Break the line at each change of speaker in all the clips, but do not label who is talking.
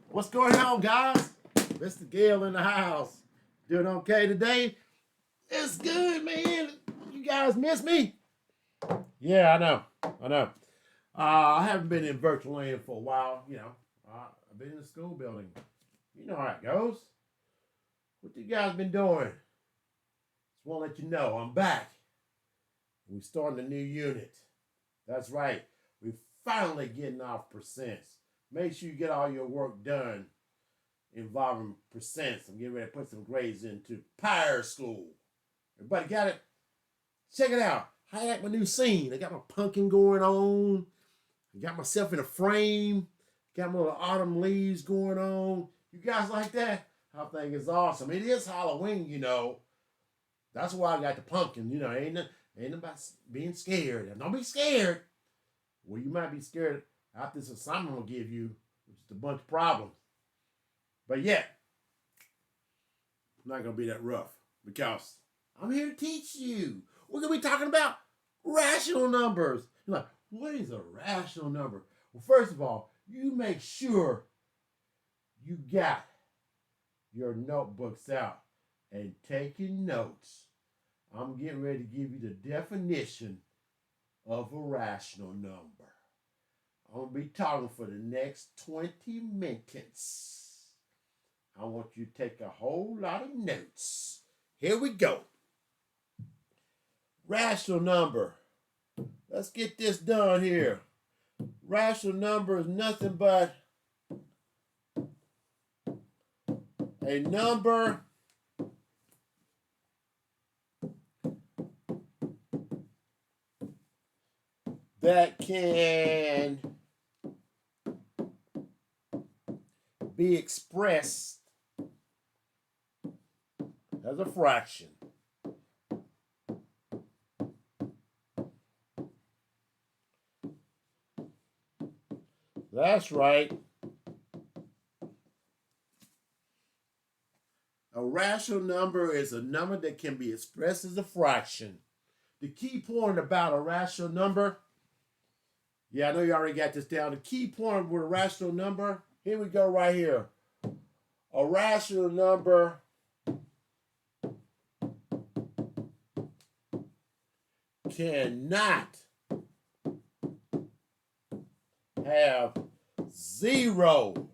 What's going on, guys? Mr. Gale in the house. Doing okay today? It's good, man. You guys miss me? Yeah, I know. I know. I haven't been in virtual land for a while. I've been in the school building. You know how it goes. What you guys been doing? Just want to let you know I'm back. We're starting a new unit. That's right. We're finally getting off percents. Make sure you get all your work done involving percents. I'm getting ready to put some grades into Pyre School. Everybody got it? Check it out. I like my new scene. I got my pumpkin going on. I got myself in a frame. Got my little autumn leaves going on. You guys like that? I think it's awesome. It is Halloween. That's why I got the pumpkin. Ain't about being scared. Don't be scared. Well, you might be scared after this assignment I'm going to give you, which is a bunch of problems. But yeah, I'm not going to be that rough because I'm here to teach you. We're going to be talking about rational numbers. You're like, what is a rational number? Well, first of all, you make sure you got your notebooks out and taking notes. I'm getting ready to give you the definition of a rational number. I'm going to be talking for the next 20 minutes. I want you to take a whole lot of notes. Here we go. Rational number. Let's get this done here. Rational number is nothing but a number that can be expressed as a fraction. That's right. A rational number is a number that can be expressed as a fraction. The key point about a rational number, I know you already got this down. The key point with a rational number, here we go right here. A rational number cannot have 0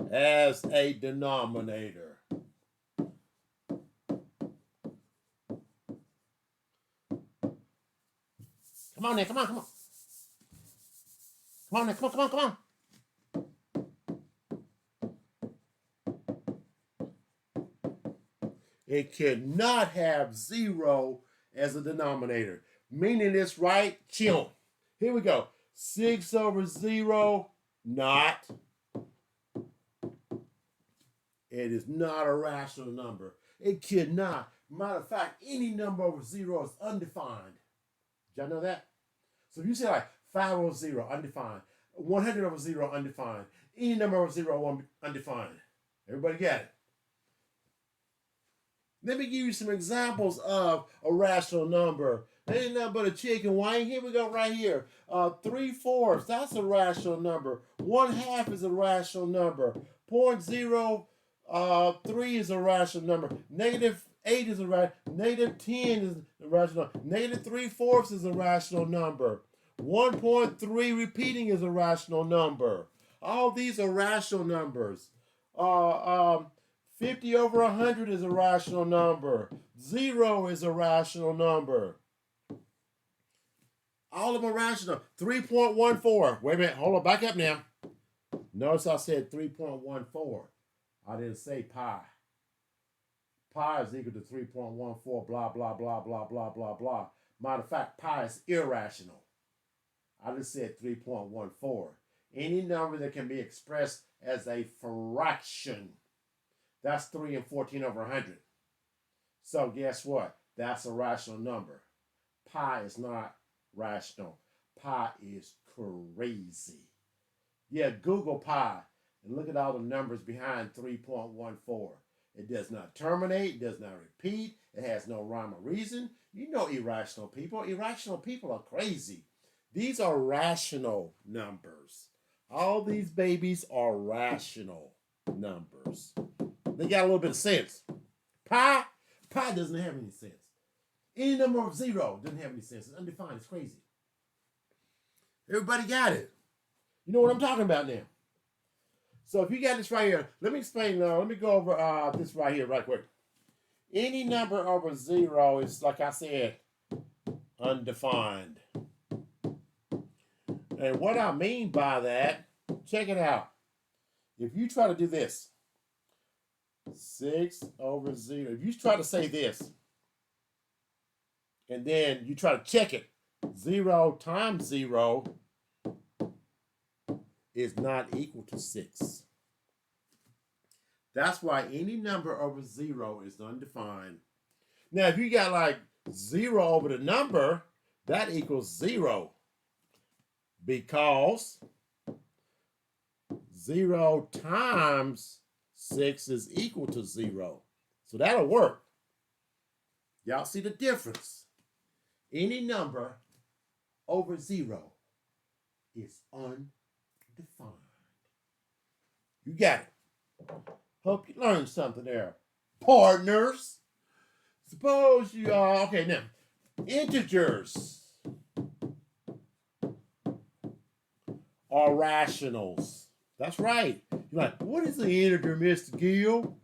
as a denominator. Come on now, come on. Come on now, come on. It cannot have 0 as a denominator. Meaning this, right? Chill. Here we go. 6 over 0, not. It is not a rational number. It cannot. Matter of fact, any number over 0 is undefined. Did y'all know that? So if you say like 5 over 0, undefined. 100 over 0, undefined. Any number over 0, undefined. Everybody get it? Let me give you some examples of a rational number. That ain't nothing but a chicken wing. Here we go right here. 3/4, that's a rational number. 1/2 is a rational number. 0.03 is a rational number. -8 is a rational number. -10 is a rational number. -3/4 is a rational number. 1.3 repeating is a rational number. All these are rational numbers. 50 over 100 is a rational number. 0 is a rational number. All of them are rational. 3.14. Wait a minute. Hold on. Back up now. Notice I said 3.14. I didn't say pi. Pi is equal to 3.14, blah, blah, blah, blah, blah, blah, blah. Matter of fact, pi is irrational. I just said 3.14. Any number that can be expressed as a fraction. That's 3 and 14 over 100. So guess what? That's a rational number. Pi is not rational. Pi is crazy. Yeah, Google pi and look at all the numbers behind 3.14. It does not terminate. It does not repeat. It has no rhyme or reason. You know irrational people. Irrational people are crazy. These are rational numbers. All these babies are rational numbers. They got a little bit of sense. Pi doesn't have any sense. Any number of zero doesn't have any sense. It's undefined. It's crazy. Everybody got it. You know what I'm talking about now. So if you got this right here, let me explain. Let me go over this right here right quick. Any number over zero is, like I said, undefined. And what I mean by that, check it out. If you try to do this, 6 over 0, if you try to say this, and then you try to check it, 0 times 0 is not equal to 6. That's why any number over 0 is undefined. Now, if you got like 0 over the number, that equals 0. Because 0 times 6 is equal to 0. So that'll work. Y'all see the difference? Any number over 0 is undefined. You got it. Hope you learned something there, partners. Suppose you are, okay, now, integers are rationals. That's right. You're like, what is an integer, Mr. Gill?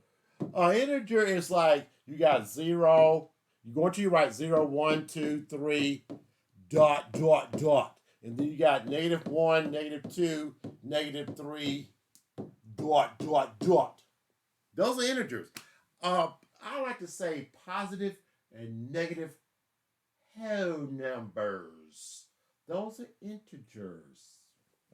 An integer is like, you got 0, you go to your right, 0, 1, 2, 3, dot, dot, dot. And then you got -1, -2, -3, dot, dot, dot. Those are integers. I like to say positive and negative whole numbers. Those are integers.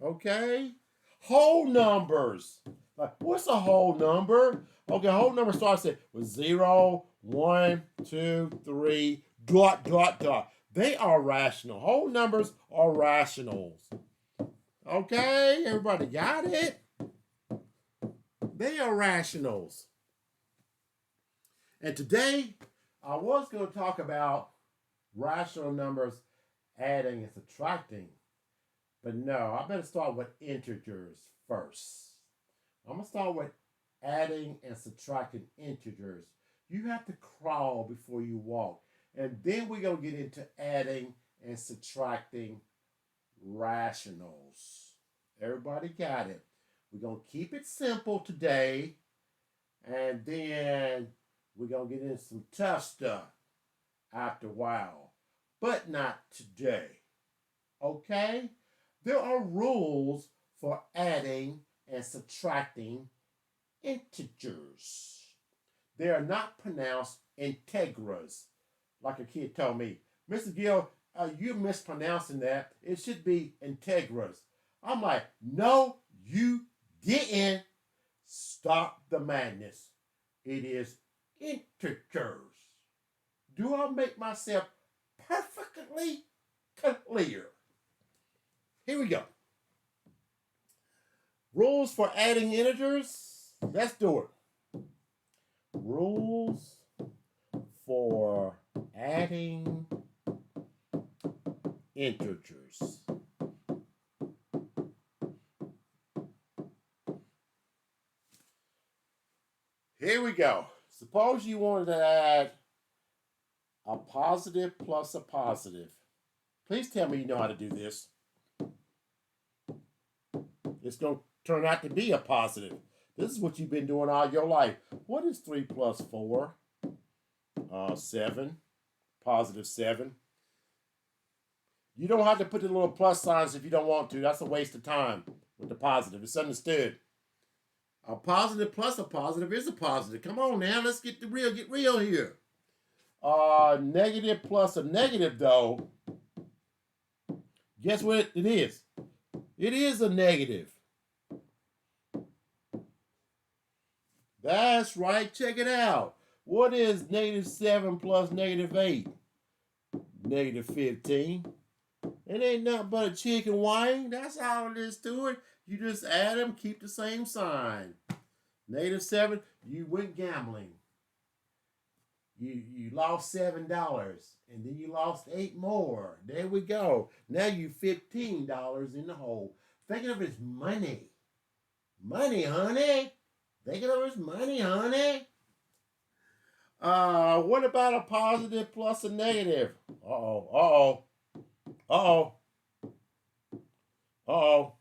Okay? Whole numbers. Like, what's a whole number? Okay, whole number starts with 0, 1, 2, 3, dot, dot, dot. They are rational. Whole numbers are rationals. Okay, everybody got it? They are rationals. And today, I was going to talk about rational numbers adding and subtracting. But no, I better start with integers first. I'm going to start with adding and subtracting integers. You have to crawl before you walk. And then we're going to get into adding and subtracting rationals. Everybody got it? We're going to keep it simple today. And then we're going to get into some tough stuff after a while. But not today. Okay? There are rules for adding and subtracting integers. They are not pronounced integras, like a kid told me. Mr. Gill, you're mispronouncing that. It should be integras. I'm like, no, you didn't. Stop the madness. It is integers. Do I make myself perfectly clear? Here we go. Rules for adding integers. Let's do it. Rules for adding integers. Here we go. Suppose you wanted to add a positive plus a positive. Please tell me you know how to do this. It's going to turn out to be a positive. This is what you've been doing all your life. What is 3 plus 4? 7. Positive 7. You don't have to put the little plus signs if you don't want to. That's a waste of time with the positive. It's understood. A positive plus a positive is a positive. Come on now, let's get real here. Negative plus a negative, though. Guess what it is? It is a negative. That's right. Check it out. What is -7 plus -8? -15. It ain't nothing but a chicken wing. That's all it is to it. You just add them, keep the same sign. -7, you went gambling. You lost $7, and then you lost 8 more. There we go. Now you $15 in the hole. Thinking of his money. Money, honey. Thinking of his money, honey. What about a positive plus a negative? Uh-oh. Uh-oh. Uh-oh.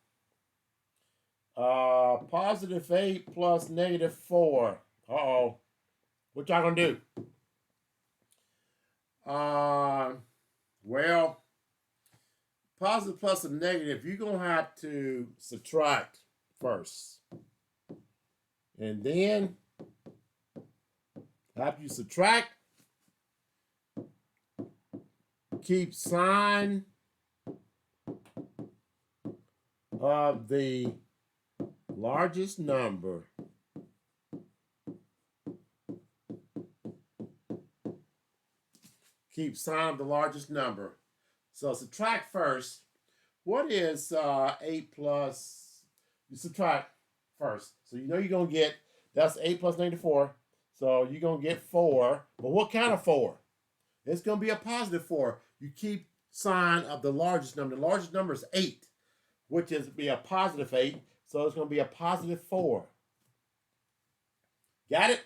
Positive 8 plus negative 4. Uh-oh. What y'all gonna do? Well, positive plus a negative, you're gonna have to subtract first. And then after you subtract, keep sign of the largest number. Keep sign of the largest number. So subtract first. What is 8 plus? You subtract first. So you know you're going to get, that's 8 plus negative 4. So you're going to get 4. But what kind of 4? It's going to be a positive 4. You keep sign of the largest number. The largest number is 8, which is be a positive 8. So it's going to be a positive 4. Got it?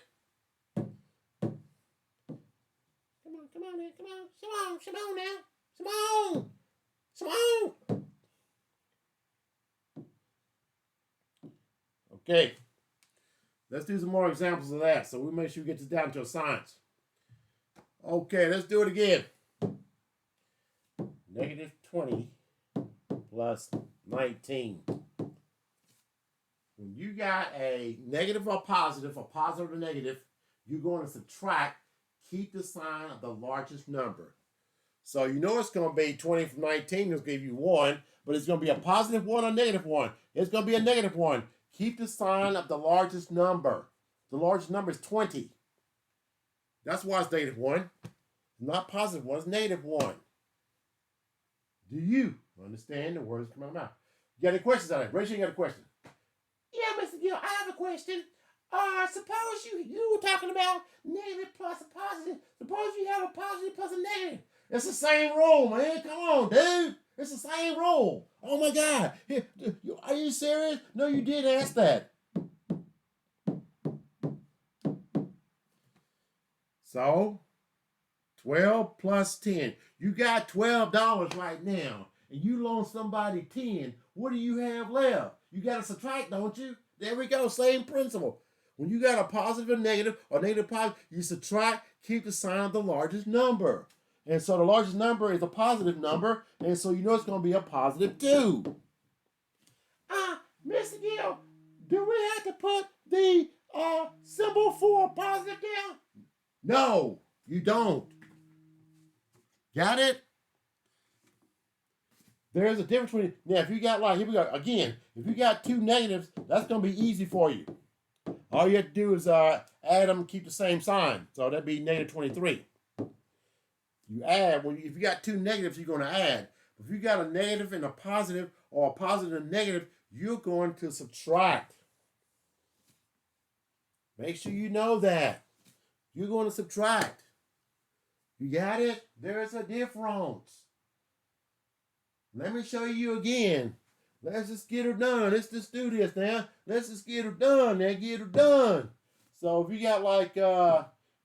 Come on now. Come on now. Come on. Okay. Let's do some more examples of that. So we make sure we get this down to a science. Okay, let's do it again. Negative 20 plus 19. When you got a negative or positive or negative, you're going to subtract. Keep the sign of the largest number. So you know it's going to be 20 from 19. It's going to give you 1, but it's going to be a positive 1 or negative 1. It's going to be a negative 1. Keep the sign of the largest number. The largest number is 20. That's why it's negative 1. It's not positive 1. It's negative 1. Do you understand the words coming out of my mouth? You got any questions on it? Raise your hand, you got a question. Yeah, Mr. Gill, I have a question. Suppose you were talking about negative plus a positive. Suppose you have a positive plus a negative. It's the same rule, man. Come on, dude. It's the same rule. Oh, my God. Are you serious? No, you did ask that. So, 12 plus 10. You got $12 right now, and you loan somebody 10. What do you have left? You got to subtract, don't you? There we go. Same principle. When you got a positive and negative or negative positive, you subtract, keep the sign of the largest number. And so the largest number is a positive number, and so you know it's going to be a positive 2. Mr. Gill, do we have to put the symbol for positive down? No, you don't. Got it? There's a difference between, now if you got here we go, again, if you got 2 negatives, that's going to be easy for you. All you have to do is add them, keep the same sign. So that'd be negative 23. You add, if you got 2 negatives, you're going to add. If you got a negative and a positive, or a positive and a negative, you're going to subtract. Make sure you know that. You're going to subtract. You got it? There's a difference. Let me show you again. Let's just get her done. Let's just do this now. Let's just get her done now. Get her done. So if you got like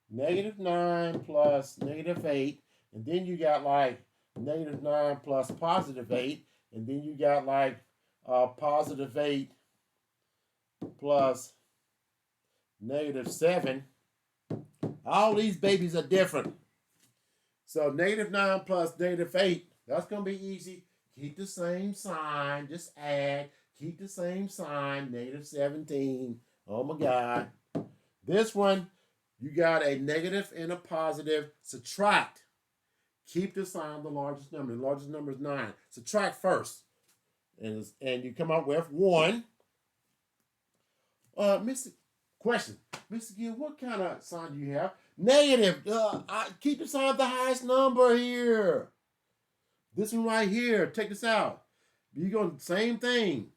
negative 9 plus negative 8, and then you got like negative 9 plus positive 8, and then you got like positive 8 plus negative 7. All these babies are different. So negative 9 plus negative 8, that's going to be easy. Keep the same sign. Just add. Keep the same sign. Negative 17. Oh, my God. This one, you got a negative and a positive. Subtract. Keep the sign of the largest number. The largest number is 9. Subtract first. And you come up with 1. Question. Mr. Gill, what kind of sign do you have? Negative. Keep the sign of the highest number here. This one right here, take this out. You're going to, same thing.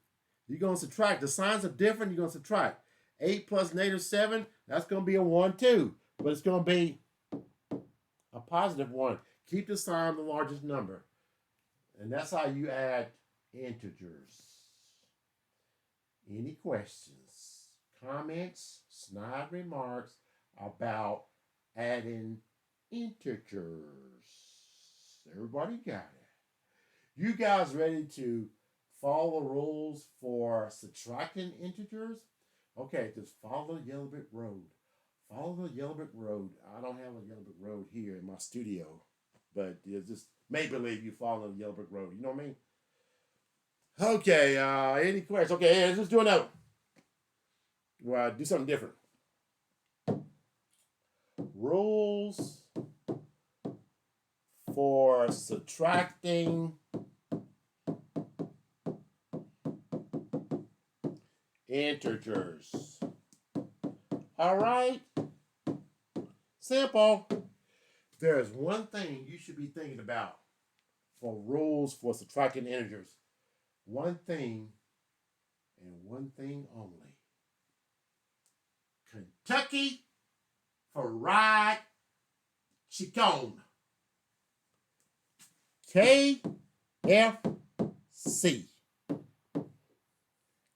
You're going to subtract. The signs are different. You're going to subtract. 8 plus negative 7, that's going to be a 1 too. But it's going to be a positive 1. Keep the sign of the largest number. And that's how you add integers. Any questions, comments, snide remarks about adding integers? Everybody got it? You guys ready to follow the rules for subtracting integers? Okay, just follow the yellow brick road. Follow the yellow brick road. I don't have a yellow brick road here in my studio, but it's just make believe you follow the yellow brick road. You know what I mean? Okay, any questions? Okay, let's just do another. Well, do something different. Rules for subtracting integers. All right? Simple. There's one thing you should be thinking about for rules for subtracting integers. One thing and one thing only. Kentucky Fried Chicken. KFC.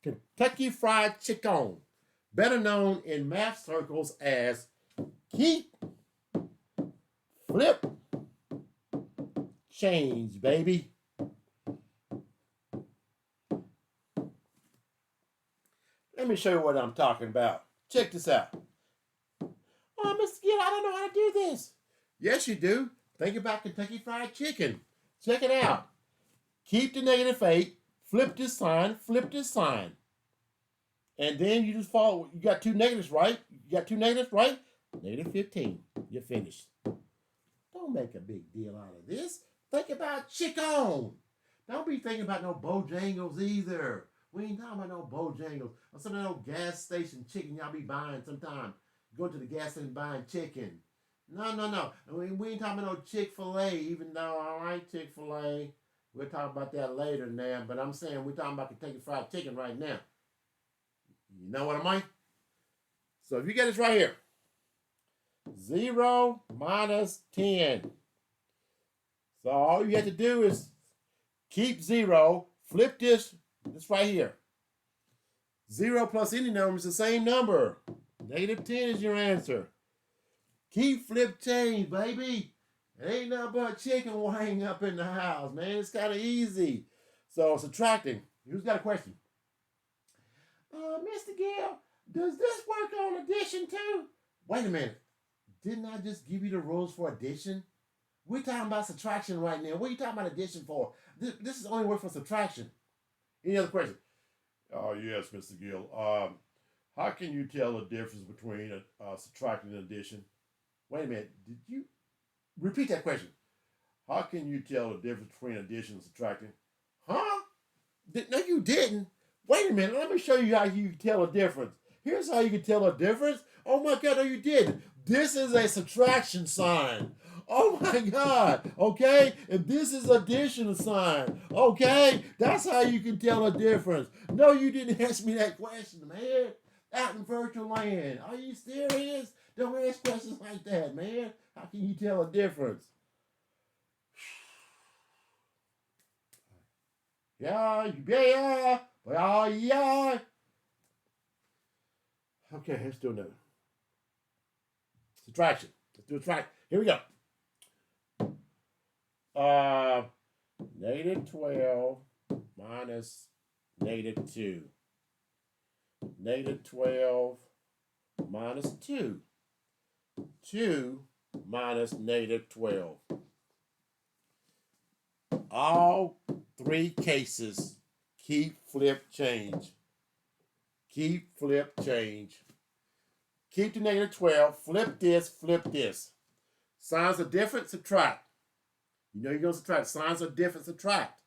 Kentucky Fried Chicken. Better known in math circles as keep, flip, change, baby. Let me show you what I'm talking about. Check this out. Oh, Mr. Gill, I don't know how to do this. Yes, you do. Think about Kentucky Fried Chicken. Check it out. Keep the -8, flip this sign, And then you just follow. You got two negatives, right? -15. You're finished. Don't make a big deal out of this. Think about chicken. Don't be thinking about no Bojangles either. We ain't talking about no Bojangles or some of those gas station chicken y'all be buying sometime. Go to the gas station buying chicken. No. We ain't talking about no Chick-fil-A, even though I like Chick-fil-A. We'll talk about that later now, but I'm saying we're talking about Kentucky Fried Chicken right now. You know what I mean? So if you get this right here, 0 minus 10. So all you have to do is keep 0, flip this right here. 0 plus any number is the same number. -10 is your answer. Keep, flip, change, baby. It ain't nothing but chicken wing up in the house, man. It's kind of easy. So subtracting. Who's got a question? Mr. Gill, does this work on addition too? Wait a minute. Didn't I just give you the rules for addition? We're talking about subtraction right now. What are you talking about addition for? This is only work for subtraction. Any other question? Oh, yes, Mr. Gill. How can you tell the difference between subtracting and addition? Wait a minute. Did you repeat that question? How can you tell the difference between addition and subtracting? Huh? No, you didn't. Wait a minute. Let me show you how you can tell a difference. Here's how you can tell a difference. Oh my God, no, you didn't. This is a subtraction sign. Oh my God, okay? And this is addition sign, okay? That's how you can tell a difference. No, you didn't ask me that question, man. Out in virtual land. Are you serious? Don't ask questions like that, man. How can you tell a difference? Yeah. Okay, let's do another. Subtraction. Let's do a subtraction. Here we go. -12 minus -2. -12 minus 2. 2 minus -12. All three cases, keep, flip, change. Keep, flip, change. Keep the -12, flip this. Signs are different, subtract. You know you're going to subtract. Signs are different, subtract.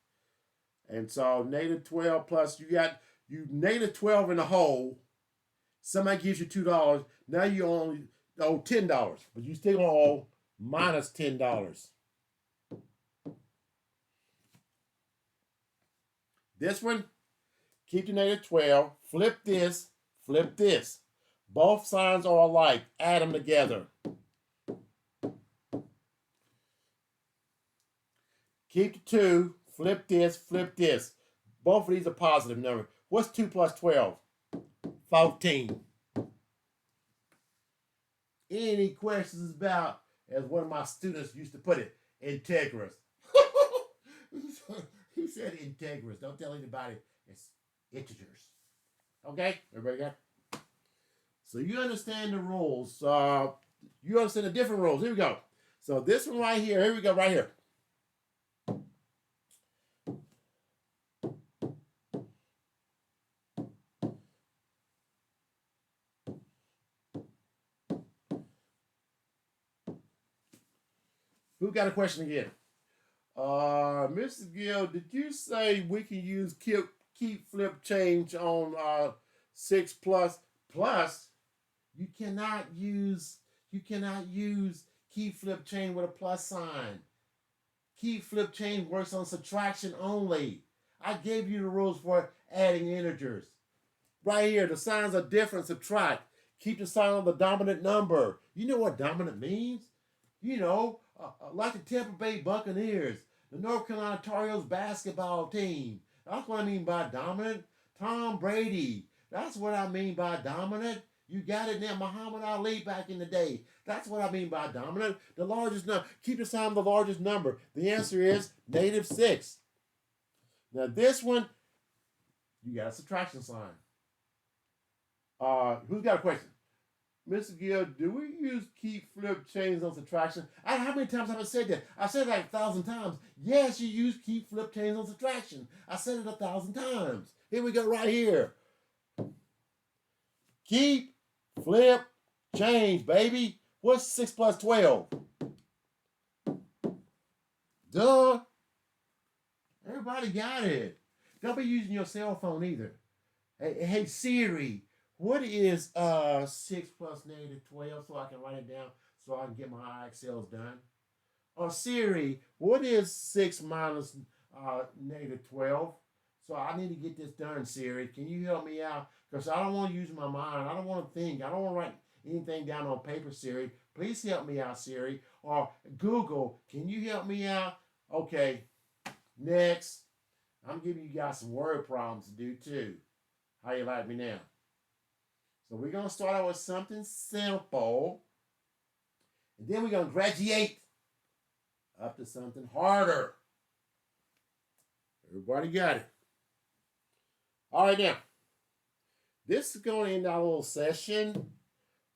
And so -12 plus, you -12 in the hole. Somebody gives you $2. Now you only owe $10, but you still going to owe minus $10. This one, keep the -12, flip this. Both signs are alike. Add them together. Keep the 2, flip this. Both of these are positive numbers. What's 2 plus 12? 14. Any questions about, as one of my students used to put it, integrous? He said integrous. Don't tell anybody it's integers. Okay? Everybody got it? So you understand the rules. You understand the different rules. Here we go. So this one right here. Here we go. Right here. Who got a question again? Mr. Gill, did you say we can use keep flip change on 6 plus? Plus, you cannot use keep flip change with a plus sign. Keep flip change works on subtraction only. I gave you the rules for adding integers. Right here, the signs are different. Subtract. Keep the sign on the dominant number. You know what dominant means? You know, like the Tampa Bay Buccaneers, the North Carolina Tar Heels basketball team. That's what I mean by dominant. Tom Brady. That's what I mean by dominant. You got it now. Muhammad Ali back in the day. That's what I mean by dominant. The largest number. Keep the sign of the largest number. The answer is -6. Now this one, you got a subtraction sign. Who's got a question? Mr. Gill, do we use keep flip change on subtraction? How many times have I said that? I said it like 1,000 times. Yes, you use keep flip change on subtraction. I said it 1,000 times. Here we go right here. Keep flip change, baby. What's 6 plus 12? Duh. Everybody got it. Don't be using your cell phone either. Hey Siri, what is 6 plus -12 so I can write it down so I can get my IXLs done? Siri, what is 6 minus -12? So I need to get this done, Siri. Can you help me out? Because I don't want to use my mind. I don't want to think. I don't want to write anything down on paper, Siri. Please help me out, Siri. Or Google, can you help me out? Okay, next. I'm giving you guys some word problems to do too. How you like me now? So we're going to start out with something simple. And then we're going to graduate up to something harder. Everybody got it? All right, now. This is going to end our little session.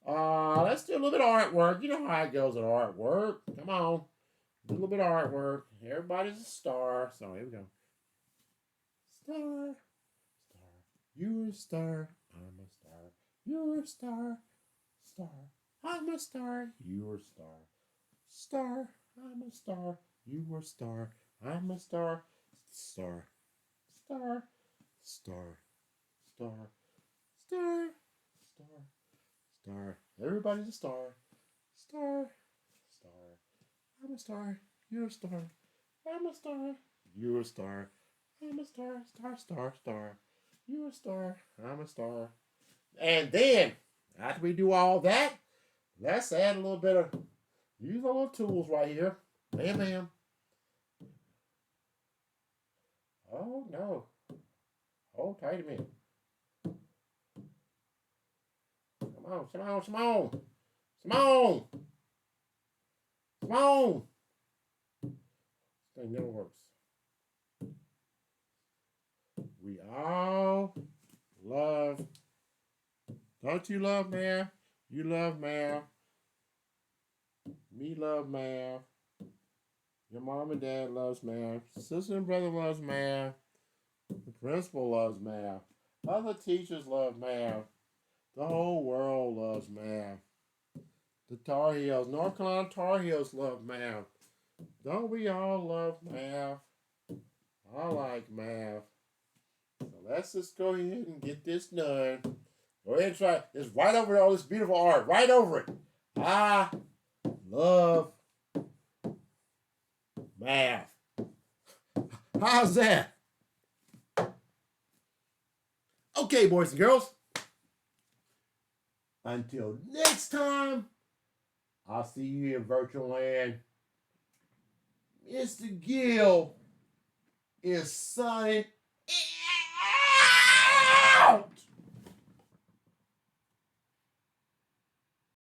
Let's do a little bit of artwork. You know how it goes with artwork. Come on. Do a little bit of artwork. Everybody's a star. So here we go. Star. Star. You're a star. I'm a star. You're a star. Star. I'm a star. You're a star. Star. I'm a star. You were a star. I'm a star. Star. Star. Star. Star. Star. Star. Star. Everybody's a star. Star. Star. I'm a star. You're a star. I'm a star. You're a star. I'm a star. Star. Star. Star. You're a star. I'm a star. And then, after we do all that, let's add a little bit of, use our little tools right here. Bam, bam. Oh, no. Hold tight a minute. Come on, come on, come on. Come on. Come on. This thing never works. We all love, don't you love math? You love math. Me love math. Your mom and dad loves math. Sister and brother loves math. The principal loves math. Other teachers love math. The whole world loves math. The Tar Heels, North Carolina Tar Heels love math. Don't we all love math? I like math. So let's just go ahead and get this done. Go ahead and try it. It's right over all this beautiful art. Right over it. I love math. How's that? Okay, boys and girls. Until next time, I'll see you in virtual land. Mr. Gill is signing